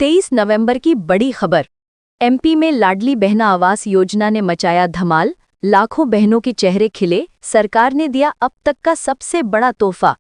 23 नवंबर की बड़ी खबर। एमपी में लाडली बहना आवास योजना ने मचाया धमाल, लाखों बहनों के चेहरे खिले, सरकार ने दिया अब तक का सबसे बड़ा तोहफा।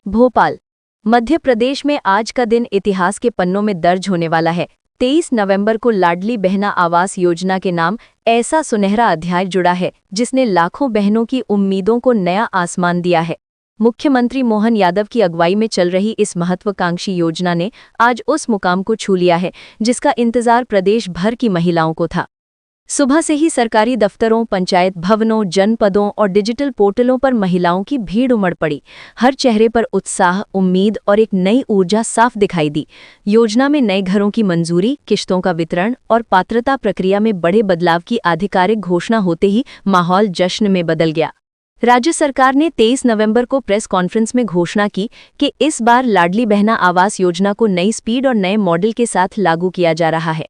भोपाल, मध्य प्रदेश में आज का दिन इतिहास के पन्नों में दर्ज होने वाला है। 23 नवंबर को लाडली बहना आवास योजना के नाम ऐसा सुनहरा अध्याय जुड़ा है जिसने लाखों बहनों की उम्मीदों को नया आसमान दिया है। मुख्यमंत्री मोहन यादव की अगुवाई में चल रही इस महत्वाकांक्षी योजना ने आज उस मुकाम को छू लिया है जिसका इंतजार प्रदेश भर की महिलाओं को था। सुबह से ही सरकारी दफ्तरों, पंचायत भवनों, जनपदों और डिजिटल पोर्टलों पर महिलाओं की भीड़ उमड़ पड़ी। हर चेहरे पर उत्साह, उम्मीद और एक नई ऊर्जा साफ दिखाई दी। योजना में नए घरों की मंजूरी, किश्तों का वितरण और पात्रता प्रक्रिया में बड़े बदलाव की आधिकारिक घोषणा होते ही माहौल जश्न में बदल गया। राज्य सरकार ने 23 नवंबर को प्रेस कॉन्फ्रेंस में घोषणा की कि इस बार लाडली बहना आवास योजना को नई स्पीड और नए मॉडल के साथ लागू किया जा रहा है।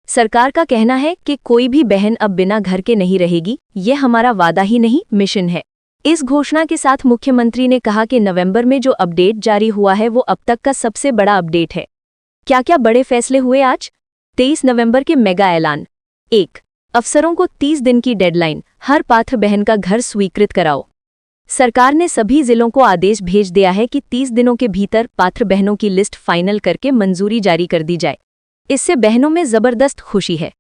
सरकार का कहना है कि कोई भी बहन अब बिना घर के नहीं रहेगी, ये हमारा वादा ही नहीं, मिशन है। इस घोषणा के साथ मुख्यमंत्री ने कहा कि नवंबर में जो अपडेट जारी हुआ है वो अब तक का सबसे बड़ा अपडेट है। क्या क्या बड़े फैसले हुए आज? 23 नवंबर के मेगा ऐलान। 1. अफसरों को 30 दिन की डेडलाइन, हर पात्र बहन का घर स्वीकृत कराओ। सरकार ने सभी जिलों को आदेश भेज दिया है कि 30 दिनों के भीतर पात्र बहनों की लिस्ट फाइनल करके मंजूरी जारी कर दी जाए। इससे बहनों में जबरदस्त खुशी है।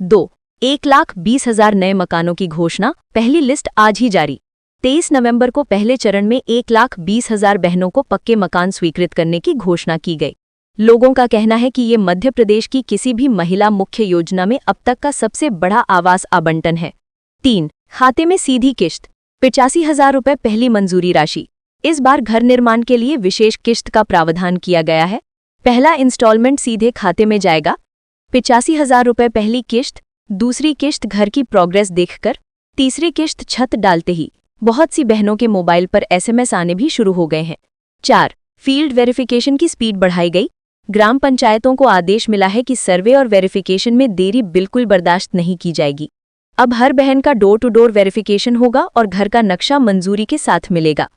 2. 1,20,000 नए मकानों की घोषणा, पहली लिस्ट आज ही जारी। 23 नवंबर को पहले चरण में 1,20,000 बहनों को पक्के मकान स्वीकृत करने की घोषणा की गई। लोगों का कहना है कि ये मध्य प्रदेश की किसी भी महिला मुख्य योजना में अब तक का सबसे बड़ा आवास आवंटन है। 3. खाते में सीधी किश्त, 85,000 रुपये पहली मंजूरी राशि। इस बार घर निर्माण के लिए विशेष किश्त का प्रावधान किया गया है। पहला इंस्टॉलमेंट सीधे खाते में जाएगा। 85,000 रुपये पहली किश्त, दूसरी किश्त घर की प्रोग्रेस देखकर, तीसरी किश्त छत डालते ही। बहुत सी बहनों के मोबाइल पर SMS आने भी शुरू हो गए हैं। 4. फील्ड वेरिफिकेशन की स्पीड बढ़ाई गई। ग्राम पंचायतों को आदेश मिला है कि सर्वे और वेरिफिकेशन में देरी बिल्कुल बर्दाश्त नहीं की जाएगी। अब हर बहन का डोर टू डोर वेरिफिकेशन होगा और घर का नक्शा मंजूरी के साथ मिलेगा।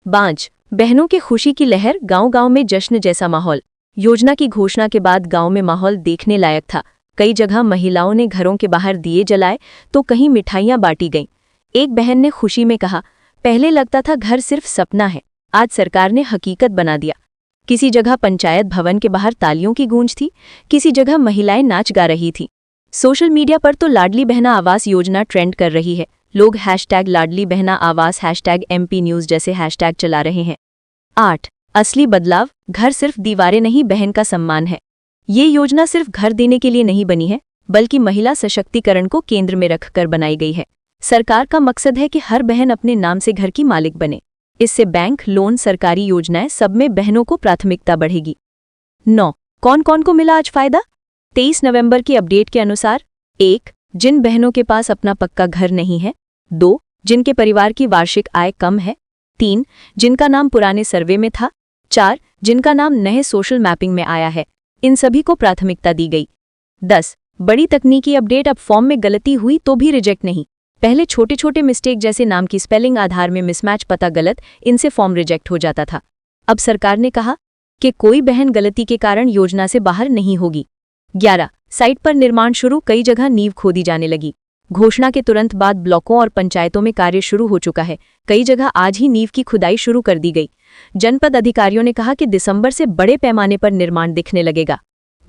5. बहनों के खुशी की लहर, गांव-गांव में जश्न जैसा माहौल। योजना की घोषणा के बाद गांव में माहौल देखने लायक था। कई जगह महिलाओं ने घरों के बाहर दिए जलाए तो कहीं मिठाइयां बांटी गईं। एक बहन ने खुशी में कहा, पहले लगता था घर सिर्फ सपना है, आज सरकार ने हकीकत बना दिया। किसी जगह पंचायत भवन के बाहर तालियों की गूंज थी, किसी जगह महिलाएं नाच गा रही थीं। सोशल मीडिया पर तो लाडली बहना आवास योजना ट्रेंड कर रही है। लोग #लाडली बहना आवास, #MP न्यूज़ जैसे हैशटैग चला रहे हैं। 8. असली बदलाव, घर सिर्फ दीवारें नहीं, बहन का सम्मान है। ये योजना सिर्फ घर देने के लिए नहीं बनी है, बल्कि महिला सशक्तिकरण को केंद्र में रखकर बनाई गई है। सरकार का मकसद है कि हर बहन अपने नाम से घर की मालिक बने। इससे बैंक, लोन, सरकारी योजनाएं, सब में बहनों को प्राथमिकता बढ़ेगी। 9. कौन कौन को मिला आज फायदा? 23 नवंबर की अपडेट के अनुसार: 1. जिन बहनों के पास अपना पक्का घर नहीं है। 2. जिनके परिवार की वार्षिक आय कम है। 3. जिनका नाम पुराने सर्वे में था। 4. जिनका नाम नए सोशल मैपिंग में आया है। इन सभी को प्राथमिकता दी गई। 10. बड़ी तकनीकी अपडेट, अब फॉर्म में गलती हुई तो भी रिजेक्ट नहीं। पहले छोटे छोटे मिस्टेक जैसे नाम की स्पेलिंग, आधार में मिसमैच, पता गलत, इनसे फॉर्म रिजेक्ट हो जाता था। अब सरकार ने कहा कि कोई बहन गलती के कारण योजना से बाहर नहीं होगी। 11. साइट पर निर्माण शुरू, कई जगह नींव खोदी जाने लगी। घोषणा के तुरंत बाद ब्लॉकों और पंचायतों में कार्य शुरू हो चुका है। कई जगह आज ही नींव की खुदाई शुरू कर दी गई। जनपद अधिकारियों ने कहा कि दिसंबर से बड़े पैमाने पर निर्माण दिखने लगेगा।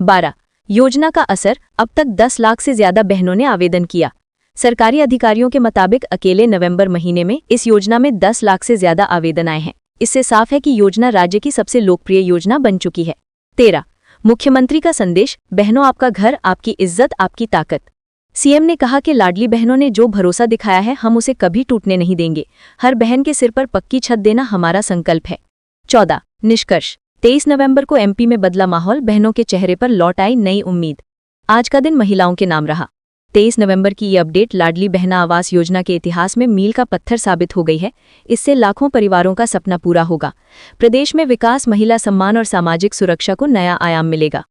12. योजना का असर, अब तक 10 लाख से ज्यादा बहनों ने आवेदन किया। सरकारी अधिकारियों के मुताबिक अकेले नवंबर महीने में इस योजना में 10 लाख से ज्यादा आवेदन आए हैं। इससे साफ है कि योजना राज्य की सबसे लोकप्रिय योजना बन चुकी है। 13. मुख्यमंत्री का संदेश, बहनों आपका घर, आपकी इज्जत, आपकी ताकत। सीएम ने कहा कि लाडली बहनों ने जो भरोसा दिखाया है, हम उसे कभी टूटने नहीं देंगे। हर बहन के सिर पर पक्की छत देना हमारा संकल्प है। 14. निष्कर्ष, 23 नवंबर को एमपी में बदला माहौल, बहनों के चेहरे पर लौट आई नई उम्मीद। आज का दिन महिलाओं के नाम रहा। 23 नवंबर की ये अपडेट लाडली बहना आवास योजना के इतिहास में मील का पत्थर साबित हो गई है। इससे लाखों परिवारों का सपना पूरा होगा। प्रदेश में विकास, महिला सम्मान और सामाजिक सुरक्षा को नया आयाम मिलेगा।